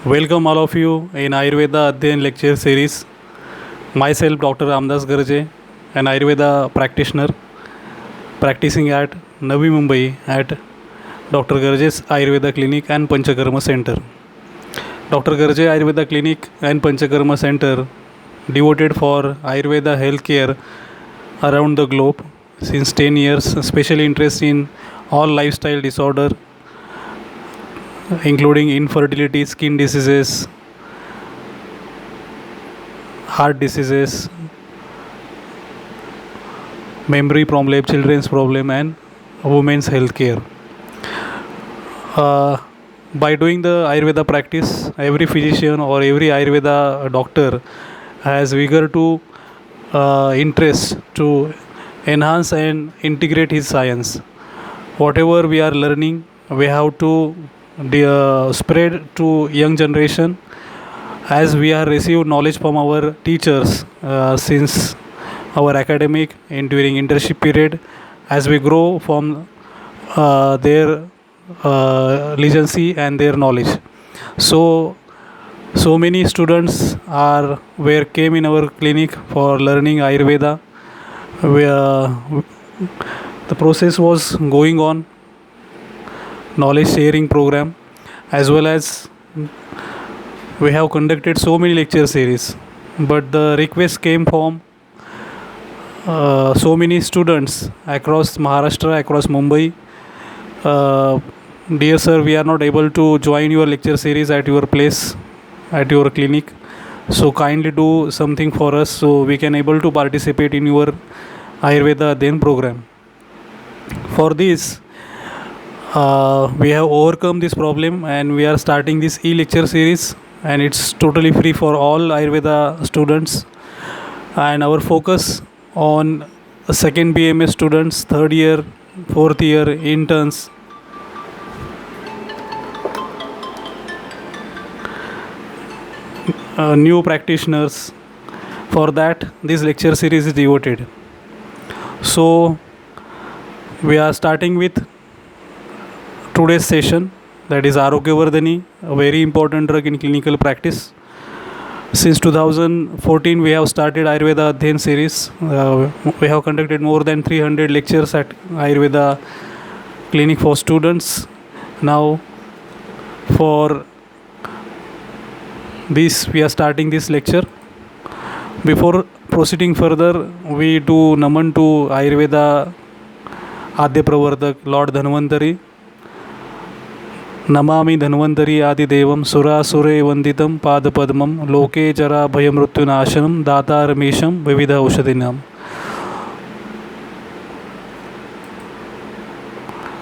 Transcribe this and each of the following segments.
Welcome all of you in Ayurveda Adhyan lecture series. Myself Dr. Ramdas Garje, an Ayurveda practitioner practicing at Navi Mumbai at Dr. Garje's Ayurveda Clinic and Panchakarma Center. Dr. Garje Ayurveda Clinic and Panchakarma Center devoted for Ayurveda healthcare around the globe since 10 years, especially interest in all lifestyle disorder including infertility, skin diseases, heart diseases, memory problem, children's problem, and women's health care. By doing the Ayurveda practice, every physician or every Ayurveda doctor has vigor to interest to enhance and integrate his science. Whatever we are learning, we have to spread to young generation as we are received knowledge from our teachers since our academic and during internship period as we grow from their legacy and their knowledge. So many students are where came in our clinic for learning Ayurveda. The process was going on knowledge sharing program, as well as we have conducted so many lecture series, but the request came from so many students across Maharashtra, across Mumbai. Dear sir, we are not able to join your lecture series at your place, at your clinic, so kindly do something for us so we can able to participate in your Ayurveda Adhyan program. For this, we have overcome this problem and we are starting this e-lecture series, and it's totally free for all Ayurveda students, and our focus on second BMS students, third year, fourth year interns, new practitioners. For that this lecture series is devoted. So we are starting with today's session, that is Arogyavardhani, a very important drug in clinical practice. Since 2014 we have started Ayurveda Adhyan series. We have conducted more than 300 lectures at Ayurveda clinic for students. Now for this we are starting this lecture. Before proceeding further, we do naman to Ayurveda Adya Pravartak Lord Dhanvantari. Namami Dhanvantari आदिदेवं सुरासुरे वंदितं पादपद्मं लोके जरा भयमृत्युनाशनं दातारमीशं विविध औषधीनां.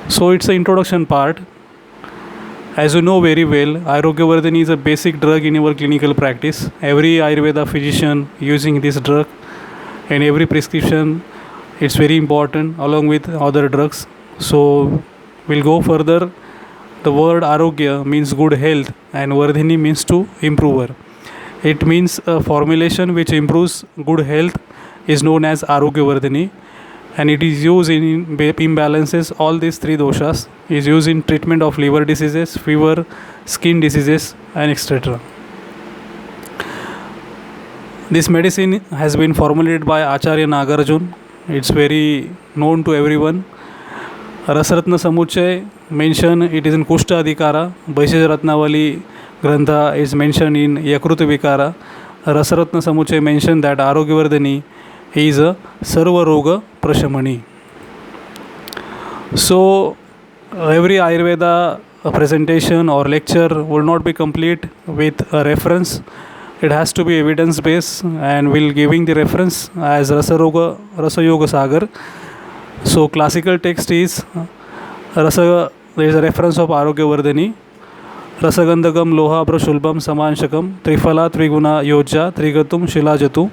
So it's the introduction part. As you know very well, Arogyavardhani is a basic drug in our clinical practice. Every Ayurveda physician using this drug, and every prescription it's very important along with other drugs. So we'll go further. The word Arogya means good health and Vardhini means to improver. It means a formulation which improves good health is known as Arogyavardhani, and it is used in imbalances. All these three doshas is used in treatment of liver diseases, fever, skin diseases, and etc. This medicine has been formulated by Acharya Nagarjun. It's very known to everyone. Rasratna Samuchay mention it is in Kushta Adhikara. Bhaishaj Ratnavali Grantha is mentioned in Yakruta Vikara. Rasratna Samuchay mentioned that Arogyavardhani is a Sarva Roga Prashamani. So every Ayurveda presentation or lecture will not be complete with a reference. It has to be evidence based, and we'll giving the reference as Rasa Yoga Sagar. So classical text is Rasa. There is a reference of Arogyavardhani. Rasagandhagam lohabra shulbam samanshakam trifala triguna yojja trigatum shilajatu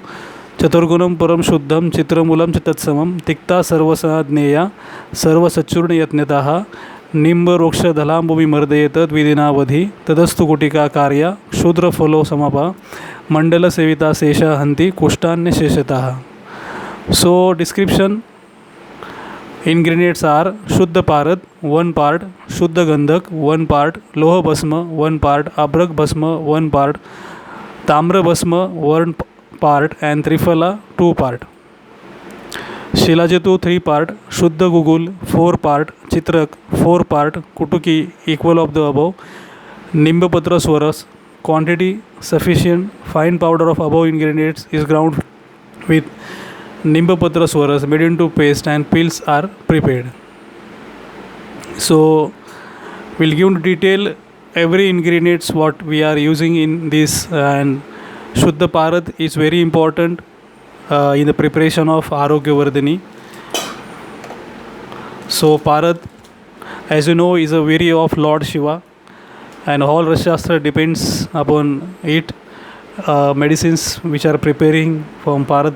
chaturgunam param shuddham chitramulam chitatsamam tikta sarvasanadneya sarvasachurna yatnataha nimba roksha dhalambumi mardayeta dvidinavadhi tadastu kutika karya shudra phalo samapa mandala sevita sesha hanti kushtanya sheshataha. So description Ingredients are Shuddha Parad 1 part, Shuddha Gandhak 1 part, Loha Bhasma 1 part, Abrak Bhasma 1 part, Tamra Bhasma 1 part, and Triphala 2 part. Shilajatu 3 part, Shuddha Gugul 4 part, Chitrak 4 part, Kutuki equal of the above, Nimbapatra Swaras quantity sufficient, fine powder of above ingredients is ground with Nimbapatra Swaras made into paste and pills are prepared. So we'll give into detail every ingredients what we are using in this, and Shuddha Parad is very important in the preparation of Arogyavardhani. So Parad, as you know, is a very of Lord Shiva, and all Rashastra depends upon it. Medicines which are preparing from Parad,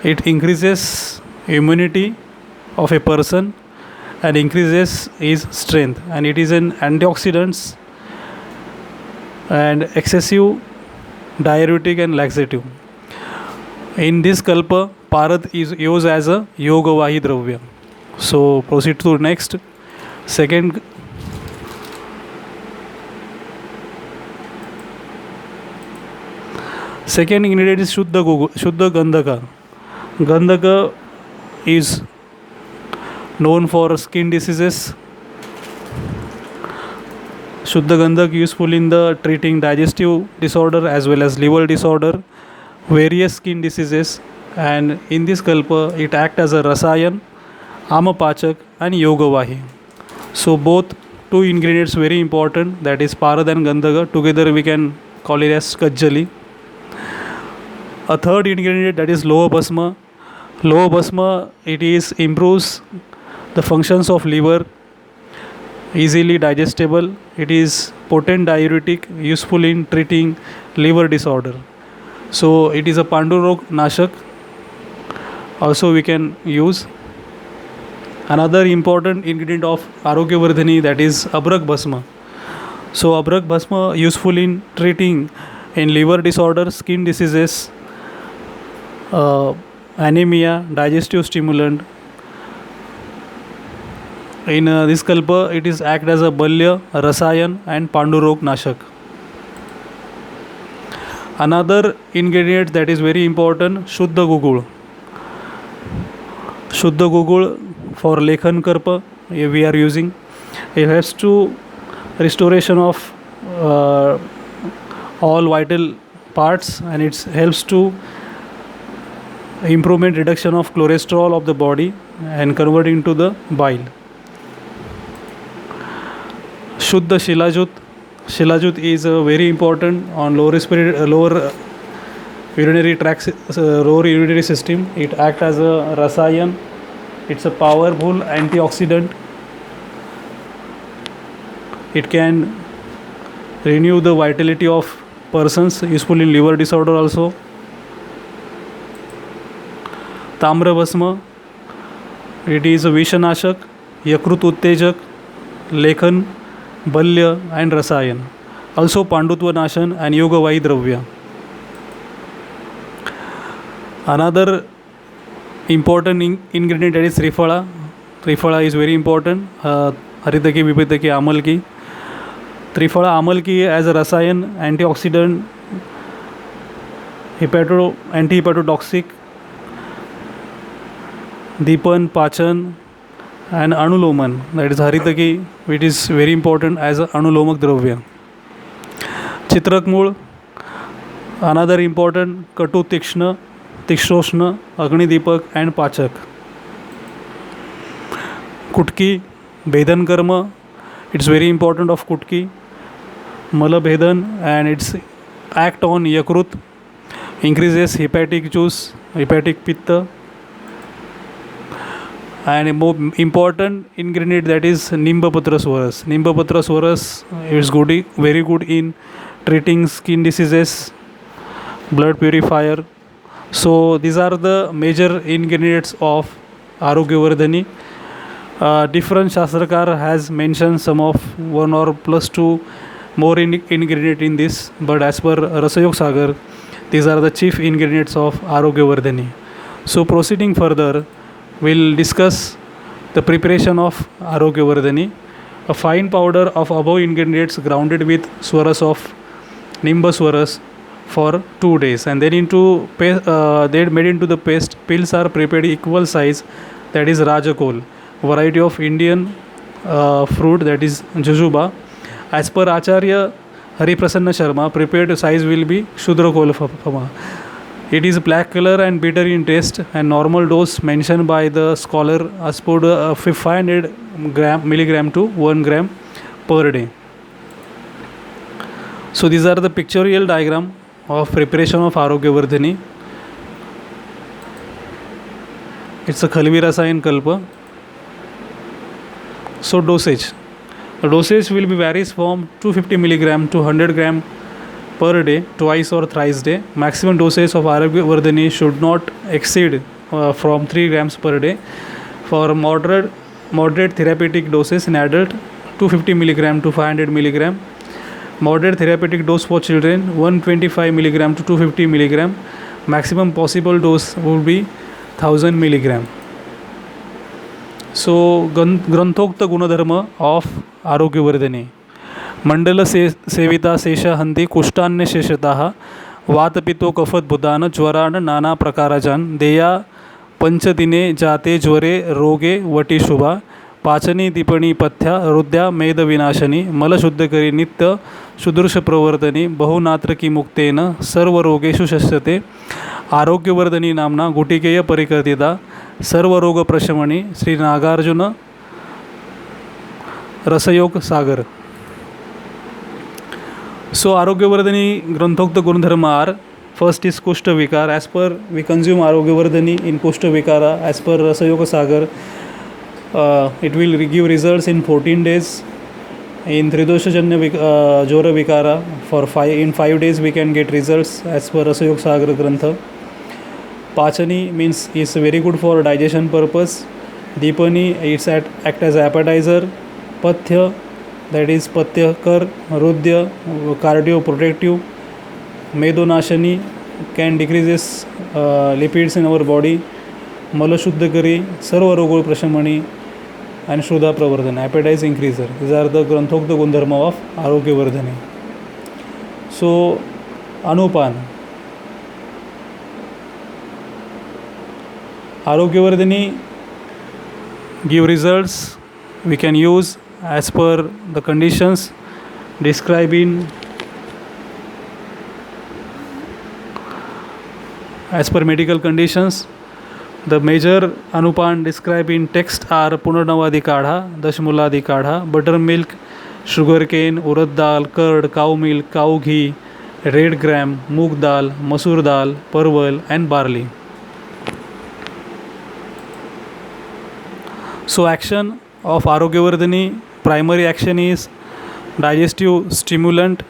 it increases immunity of a person and increases his strength, and it is an antioxidant and excessive diuretic and laxative. In this kalpa, Parad is used as a Yogavahi Dravya. So proceed to next. Second ingredient is Shuddha Gandhaka. Gandhaka is known for skin diseases. Shuddha Gandhak useful in the treating digestive disorder as well as liver disorder, various skin diseases, and in this kalpa it acts as a Rasayan, Amapachak and Yogavahi. So both two ingredients very important, that is Parad and Gandhaka. Together we can call it as Kajjali. A third ingredient, that is Loha Bhasma. Loha Bhasma, it is improves the functions of liver, easily digestible. It is potent diuretic, useful in treating liver disorder. So it is a Pandurog Nashak. Also we can use. Another important ingredient of Arogyavardhani, that is Abrak Bhasma. So Abrak Bhasma useful in treating in liver disorder, skin diseases, anemia, digestive stimulant. In this kalpa, it is act as a Balya, Rasayan and Pandurog Nashak. Another ingredient that is very important, Shuddha Gugul. Shuddha Gugul for Lekhan Karpa we are using. It helps to restoration of all vital parts, and it helps to improvement reduction of cholesterol of the body and convert into the bile. Shuddha Shilajut. Shilajut is very important on lower urinary tract, lower urinary system. It acts as a Rasayan. It's a powerful antioxidant. It can renew the vitality of persons, useful in liver disorder also. Tamra Bhasma, it is a Vishanashak, Yakrut Uttejak, Lekhan, Balya and Rasayan. Also Pandutva Nashan and Yogavahi Dravya. Another important ingredient, that is Triphala. Triphala is very important. Haritaki, Vipitaki, Amalki. Triphala Amalki as a Rasayan, antioxidant, anti-hepatotoxic, Deepan, Pachan and Anuloman, that is Haritaki, which is very important as a Anulomak Dravya. Chitrak Mool, another important Katu Tikshna, Tikshoshna, Agni Deepak and Pachak. Kutki, Bhedan Karma, it's very important of Kutki, Mala Bhedan, and its act on Yakrut, increases hepatic juice, hepatic pitta. And a more important ingredient, that is Nimbapatra Swaras. Nimbapatra Swaras is good, very good in treating skin diseases, blood purifier. So these are the major ingredients of Arogyavardhani. Different Shastrakar has mentioned some of one or plus two more ingredient in this, but as per Rasayog Sagar, these are the chief ingredients of Arogyavardhani. So proceeding further, we'll discuss The preparation of Arogyavardhani, a fine powder of above ingredients grounded with swaras of Nimbuswaras for 2 days, and then they made into the paste. Pills are prepared equal size, that is Rajakol, variety of Indian fruit, that is Jujuba. As per Acharya Hariprasanna Sharma, prepared size will be Shudrakol Phama. It is black color and bitter in taste, and normal dose mentioned by the scholar as per 500 milligram to 1 gram per day. So these are the pictorial diagram of preparation of Arogyavardhani. It's a Khalvi Rasayan Kalpa. So dosage. The dosage will be varies from 250 milligram to 100 gram per day, twice or thrice day. Maximum dosage of Arogyavardhani should not exceed from 3 grams per day. For moderate therapeutic doses in adult, 250 milligram to 500 milligram. Moderate therapeutic dose for children, 125 milligram to 250 milligram. Maximum possible dose would be 1000 milligram. So ग्रंथोक्त गुणधर्म of आरोग्यवर्धने. मंडल सेविता शेषहंती कुष्ठान्य शेषतः वातपितो कफद्भुतान ज्वरान नाना प्रकाराजान देया पंचदिने जाते ज्वरे रोगे वटी शुभा पाचनी दीपणी पथ्या हृदया मेदविनाशनी मलशुद्धकरी नित्य सुदृश प्रवर्तनी बहुनात्रकी मुक्तेन सर्व रोगेषु शस्यते आरोग्यवर्धनी नामना गुटिकेय परिकर्तिता सर्वरोग प्रशमनी श्री नागार्जुन रसयोग सागर. So Arogyavardhani Granthokta Gunadharma are: first is Kushta Vikar. As per we consume Arogyavardhani in Kushta Vikara, as per Rasayoga Sagar, it will give results in 14 days. In Tridoshajanya Jora Vikara, in 5 days we can get results as per Rasayoga Sagar Grantha. Pachani means is very good for digestion purpose. Deepani, it's act as appetizer. Pathya, that is Patyakar, Rudya, cardioprotective. Medonashani can decreases lipids in our body. Malashuddhakari, Sarva Rogo Prashamani, and Shuddha Pravardhan, appetite increaser. These are the Granthokta Gundharma of Arogyavardhani. So, Anupan. Arogyavardhani give results we can use as per the conditions described in as per medical conditions. The major Anupan described in text are Punarnavadi Kadha, Dashmuladi Kadha, buttermilk, sugarcane, urad dal, curd, cow milk, cow ghee, red gram, moong dal, masoor dal, parval and barley. So action of Arogyavardhani, primary action is digestive stimulant,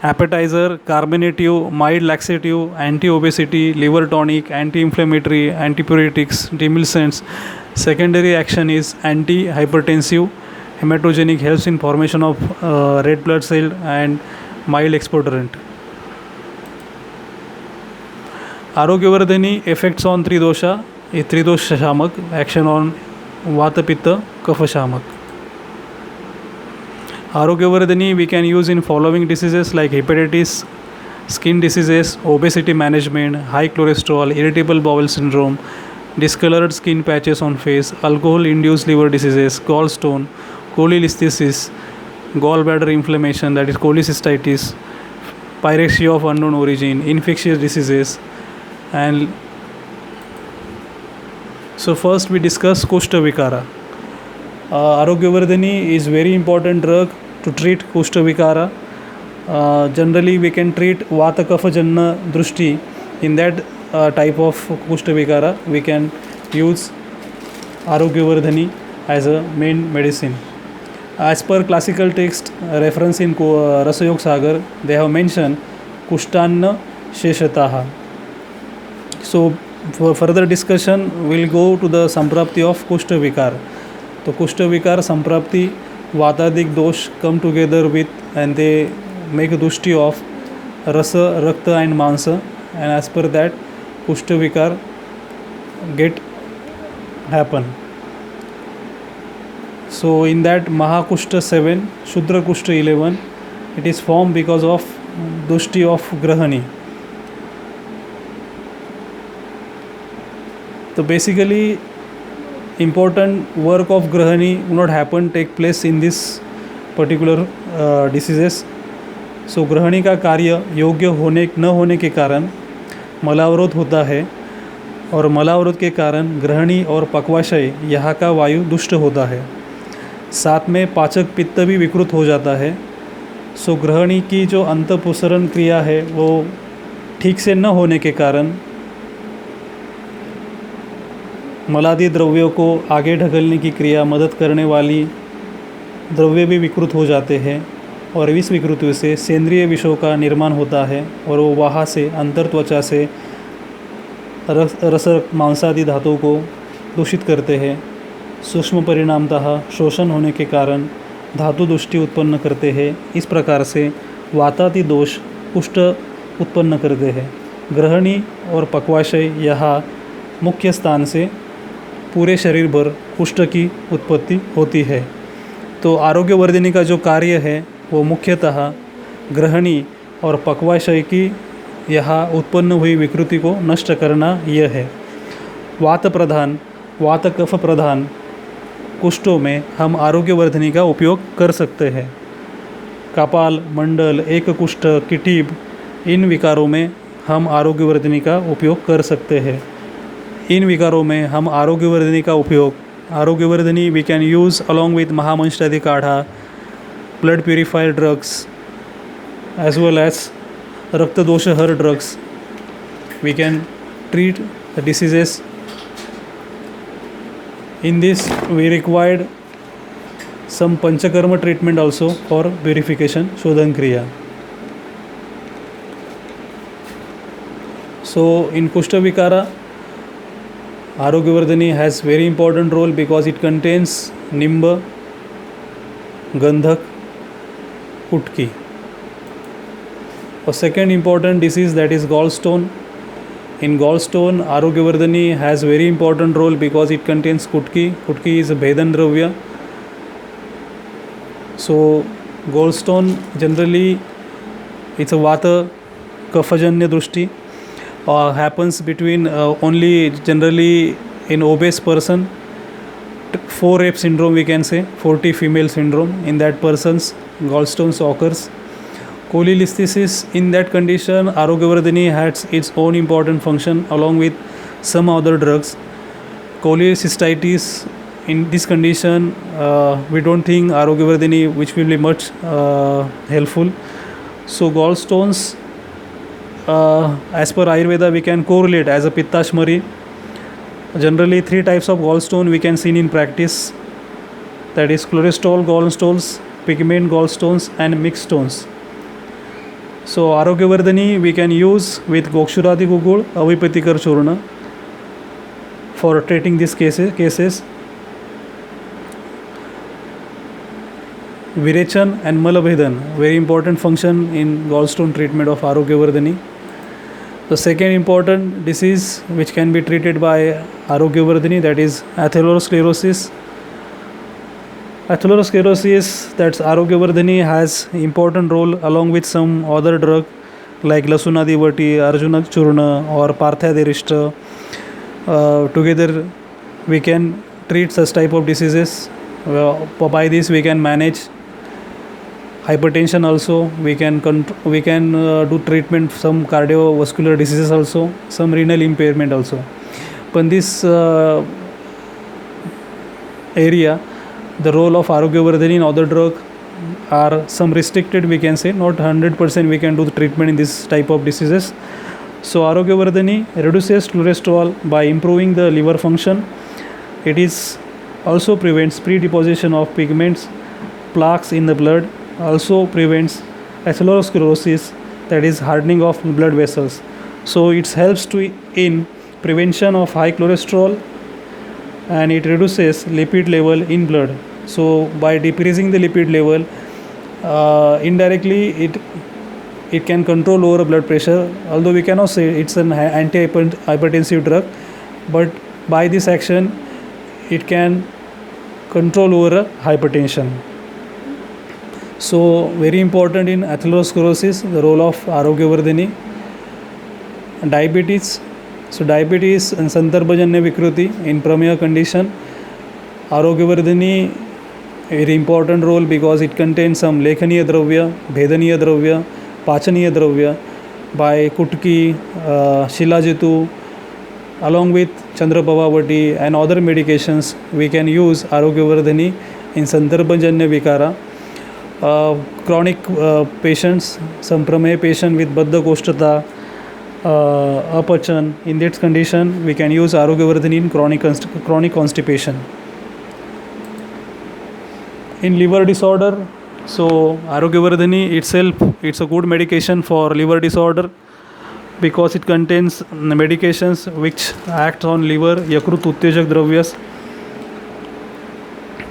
appetizer, carminative, mild laxative, anti-obesity, liver tonic, anti-inflammatory, antipyretics, demulcents. Secondary action is anti-hypertensive, hematogenic, helps in formation of red blood cell and mild expectorant. Arogyavardhani effects on Tridosha is Tridosha Shamak, action on Vata Pitta Kapha Shamak. Arogyavardhani we can use in following diseases like hepatitis, skin diseases, obesity management, high cholesterol, irritable bowel syndrome, discolored skin patches on face, alcohol-induced liver diseases, gallstone, cholecystitis, gallbladder inflammation, that is cholecystitis, pyrexia of unknown origin, infectious diseases, and so first we discuss Kushta Vikara. Arogyavardhani is very important drug to treat Kushta Vikara. Generally we can treat Vata Kapha Janna Drushti. In that type of Kushta Vikara we can use Arogyavardhani as a main medicine. As per classical text reference in Rasayog Sagar, they have mentioned Kushtanna Sheshataha. So for further discussion we will go to the Samprapti of Kushta Vikar. So Kushta Vikar Samprapti, Vatadik dosh come together with and they make a dushti of Rasa, Rakta and Mansa, and as per that Kushta Vikar get happen. So in that Mahakushta 7, Shudra Kushta 11, it is formed because of Dushti of Grahani. So basically important work of Grahani will not happen, take place in this particular diseases. सो ग्रहणी का कार्य योग्य होने न होने के कारण मलावरोध होता है, और मलावरोध के कारण ग्रहणी और पक्वाशय यहाँ का वायु दुष्ट होता है। साथ में पाचक पित्त भी विकृत हो जाता है। सो ग्रहणी की जो अंतःपुसरण क्रिया है वो ठीक से न होने के कारण मलादि द्रव्यों को आगे ढकलने की क्रिया मदद करने वाली द्रव्य भी विकृत हो जाते हैं, और इस विकृति से सेंद्रिय विषों का निर्माण होता है, और वो वहाँ से अंतर त्वचा से रस मांसादि धातुओं को दूषित करते हैं। सूक्ष्म परिणामतः शोषण होने के कारण धातु दुष्टि उत्पन्न करते हैं। इस प्रकार से वातादि दोष कुष्ठ उत्पन्न करते हैं। ग्रहणी और पक्वाशय यहाँ मुख्य स्थान से पूरे शरीर भर कुष्ठ की उत्पत्ति होती है। तो आरोग्यवर्धिनी का जो कार्य है वो मुख्यतः ग्रहणी और पक्वाशय की यहाँ उत्पन्न हुई विकृति को नष्ट करना यह है। वात प्रधान, वात कफ प्रधान कुष्ठों में हम आरोग्यवर्धिनी का उपयोग कर सकते हैं। कपाल, मंडल, एक कुष्ठ, किटीब, इन विकारों में हम आरोग्यवर्धिनी का उपयोग कर सकते हैं। इन विकारों में हम Arogyavardhini we can use along with Mahamanjishthadi kadha, blood purifier drugs, as well as Rakta Dosha Har drugs. We can treat the diseases. In this we required some Panchakarma treatment also for purification, Shodhan Kriya. So in Kushta Vikara, Arogyavardhani has very important role because it contains Nimba, Gandhak, Kutki. A second important disease, that is gallstone. In gallstone, Arogyavardhani has very important role because it contains Kutki. Kutki is a Bhedan Dravya. So gallstone generally it's a Vata Kafajanya Drushti, happens between only generally in obese person. 4F syndrome we can say, 40 female syndrome, in that person's gallstones occurs. Cholecystitis, in that condition Arogyavardhani has its own important function along with some other drugs. Cholecystitis, in this condition we don't think Arogyavardhani which will be much helpful. So gallstones as per Ayurveda we can correlate as a Pittashmari. Generally 3 types of gallstone we can see in practice, that is cholesterol gallstones, pigment gallstones and mixed stones. So Arogyavardhani we can use with Gokshuradi Gugul, Avipatikar Churna for treating these cases. Virechan and Malabhedan, very important function in gallstone treatment of Arogyavardhani. The second important disease which can be treated by Arogyavardhani, that is atherosclerosis. Atherosclerosis, that's Arogyavardhani has important role along with some other drug like Lasunadivati, Arjuna Churna or Parthyadirishta. Together we can treat such type of diseases. By this we can manage hypertension also, we can do treatment some cardiovascular diseases also, some renal impairment also. But this area, the role of Arogyavardhani and other drug are some restricted, we can say, not 100% we can do the treatment in this type of diseases. So Arogyavardhani reduces cholesterol by improving the liver function. It is also prevents pre-deposition of pigments, plaques in the blood, also prevents atherosclerosis, that is hardening of blood vessels. So it helps in prevention of high cholesterol, and it reduces lipid level in blood. So by decreasing the lipid level, indirectly it can control lower blood pressure, although we cannot say it's an anti-hypertensive drug, but by this action it can control over hypertension. So very important in atherosclerosis, the role of Arogyavardhini. Diabetes. So diabetes and Sandarbhajanya Vikruti in Prameya condition. Arogyavardhini, very important role because it contains some Lekhaniya Dravya, Bhedaniya Dravya, Pachaniya Dravya by Kutki, Shilajitu, along with Chandrapavavati and other medications. We can use Arogyavardhani in Sandarbhajanya Vikara. Chronic patients, some Prameya patient with Baddha Koshtata, Apachan, in this condition we can use Arogyavardhani in chronic constipation. In liver disorder, so Arogyavardhani itself, it's a good medication for liver disorder because it contains medications which act on liver, Yakrut Uttejak Dravyas.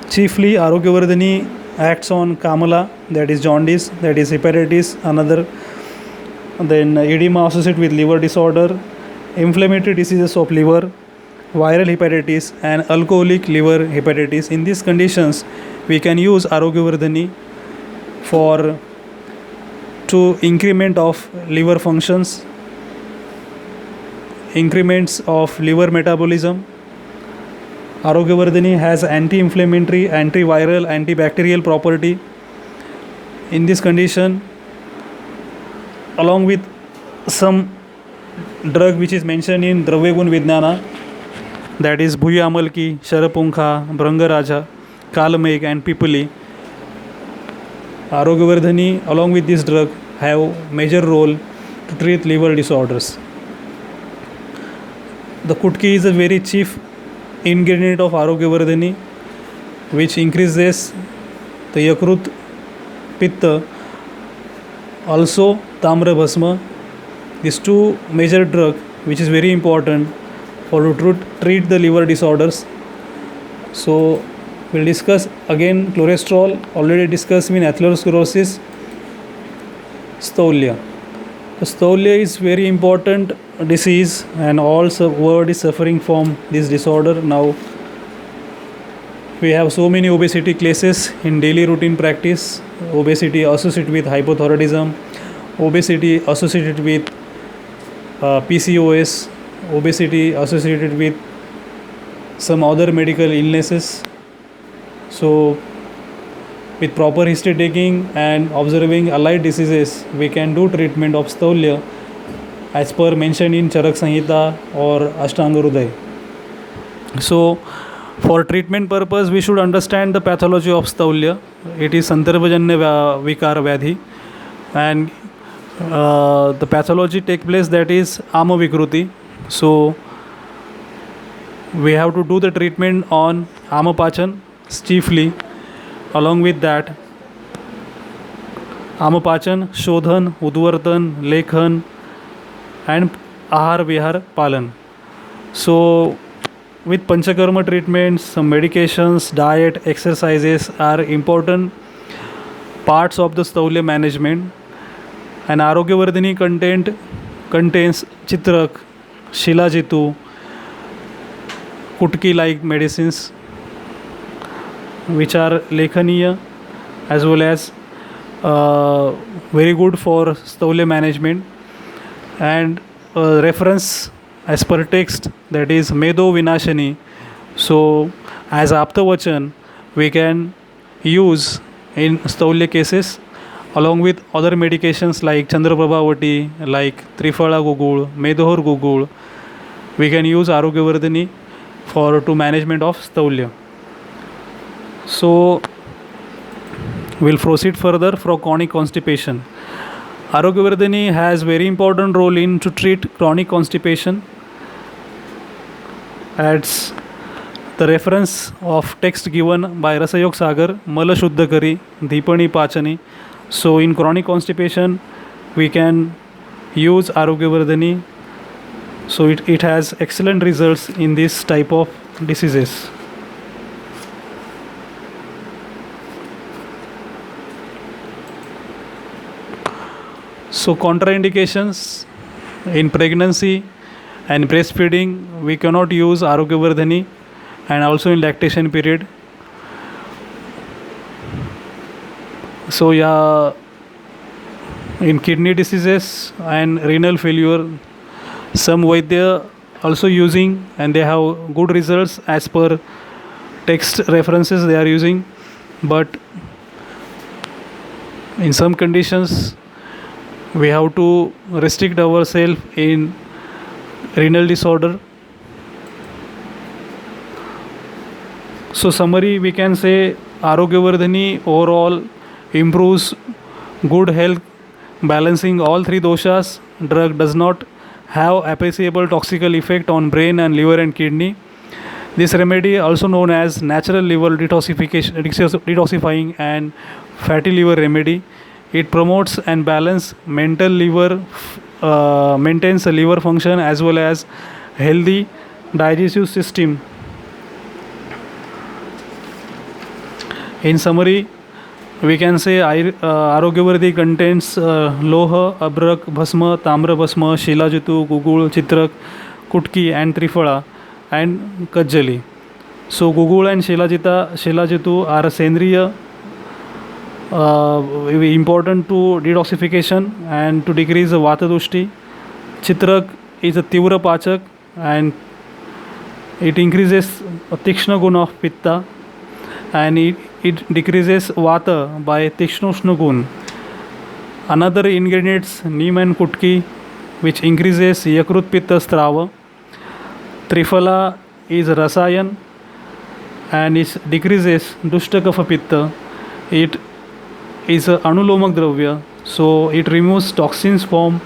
Chiefly Arogyavardhani acts on Kamala, that is jaundice, that is hepatitis, another, then edema associated with liver disorder, inflammatory diseases of liver, viral hepatitis and alcoholic liver hepatitis. In these conditions we can use Arogyavardhani for to increment of liver functions, increments of liver metabolism. Arogyavardhani has anti-inflammatory, antiviral, antibacterial property. In this condition, along with some drug which is mentioned in Dravyagun Vijnana, that is Bhuyamalki, Sharapunkha, Brangaraja, Kalmeg and Pipali. Arogyavardhani along with this drug have major role to treat liver disorders. The Kutki is a very chief ingredient of Arogyavardhani which increases the Yakrut Pitta, also Tamra Bhasma. These two major drugs which is very important for to treat the liver disorders. So we'll discuss again cholesterol, already discussed in atherosclerosis. Staulia. The Staulia is very important disease and all world is suffering from this disorder. Now we have so many obesity cases in daily routine practice. Obesity associated with hypothyroidism, obesity associated with PCOS, obesity associated with some other medical illnesses. So with proper history taking and observing allied diseases, we can do treatment of Staulia as per mentioned in Charak Samhita or Ashtanga Hridaya. So for treatment purpose, we should understand the pathology of Staulia. It is Sandarbhajanya Vikara Vyadhi, and the pathology take place, that is Ama Vikruti. So we have to do the treatment on Amapachan chiefly. Along with that, Amapachan, Shodhan, Udvartan, Lekhan and Ahar Vihar Palan. So with Panchakarma treatments, some medications, diet, exercises are important parts of the Staulia management. And Arogyavardhani contains Chitrak, Shilajitu, Kutki like medicines which are Lekhaniya as well as very good for Staulia management. And reference as per text, that is Medo Vinashani. So as Aptavachan we can use in Staulia cases along with other medications like Chandraprabhavati, like Triphala Gugul, Medohar Gugul. We can use Arogyavardhani for to management of Staulia. So we'll proceed further for chronic constipation. Arogyavardhani has very important role in to treat chronic constipation. As the reference of text given by Rasayog Sagar, Mala Shuddhakari, Deepani Pachani. So in chronic constipation we can use Arogyavardhani. So it has excellent results in this type of diseases. So contraindications in pregnancy and breastfeeding, we cannot use Arogyavardhani, and also in lactation period. So yeah, in kidney diseases and renal failure, some Vaidya also using, and they have good results as per text references they are using. But in some conditions we have to restrict ourselves in renal disorder. So summary, we can say Arogyavardhani overall improves good health, balancing all three doshas. Drug does not have appreciable toxical effect on brain and liver and kidney. This remedy, also known as natural liver detoxifying and fatty liver remedy, it promotes and balance mental liver, maintains a liver function as well as healthy digestive system. In summary, we can say Arogyavardhi contains Loha, Abrak, Bhasma, Tamra Bhasma, Shilajitu, Gugul, Chitrak, Kutki and Trifala and Kajjali. So Gugul and Shilajitu are Sendriya, important to detoxification and to decrease the Vata Dushti. Chitrak is a Tivra Pachak and it increases Tikshna Gun of Pitta, and it decreases Vata by Tikshnoshna Gun. Another ingredients Neem and Kutki, which increases Yakrut Pitta Strava. Trifala is Rasayan and it decreases Dushtakapha Pitta. It is a Anulomak Dravya, so it removes toxins from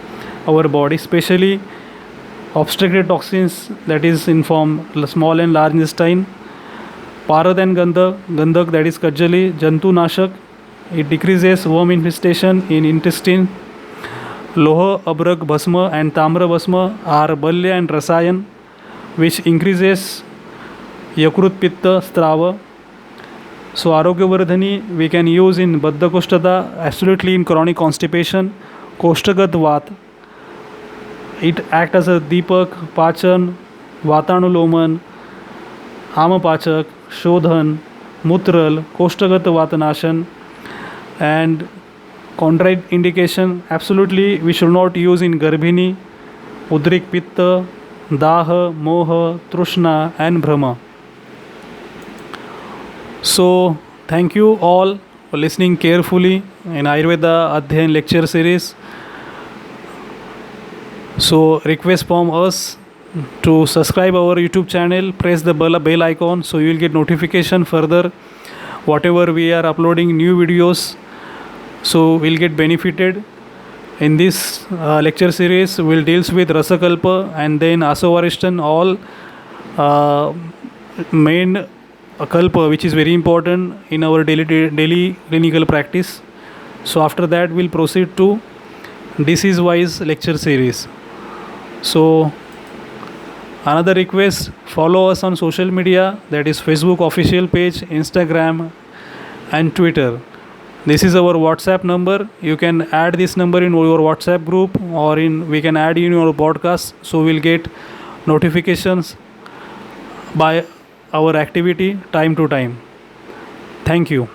our body, especially obstructed toxins, that is in form small and large intestine. Parad and Gandak, that is Kajjali, Jantu Nashak, it decreases worm infestation in intestine. Loha, Abrak, Bhasma and Tamra Bhasma are Balya and Rasayan, which increases Yakrut Pitta Strava. So Arogyavardhani we can use in Baddha Koshtata, absolutely in chronic constipation, Koshtagat Vat. It acts as a Deepak, Pachan, Vatanuloman, Amapachak, Shodhan, Mutral, Koshtagat Vatanashan, and contraindication, absolutely we should not use in Garbhini, Udrik Pitta, Daha, Moha, Trushna and Brahma. So thank you all for listening carefully in Ayurveda Adhyayan lecture series. So request from us to subscribe our YouTube channel, press the bell icon so you will get notification further whatever we are uploading new videos, so we'll get benefited. In this lecture series we'll deals with Rasakalpa and then Asavarishtan, all main kalpa which is very important in our daily clinical practice. So after that we'll proceed to disease wise lecture series. So another request, follow us on social media, that is Facebook official page, Instagram and Twitter. This is our WhatsApp number. You can add this number in your WhatsApp group or we can add in your podcast, so we'll get notifications by our activity time to time. Thank you.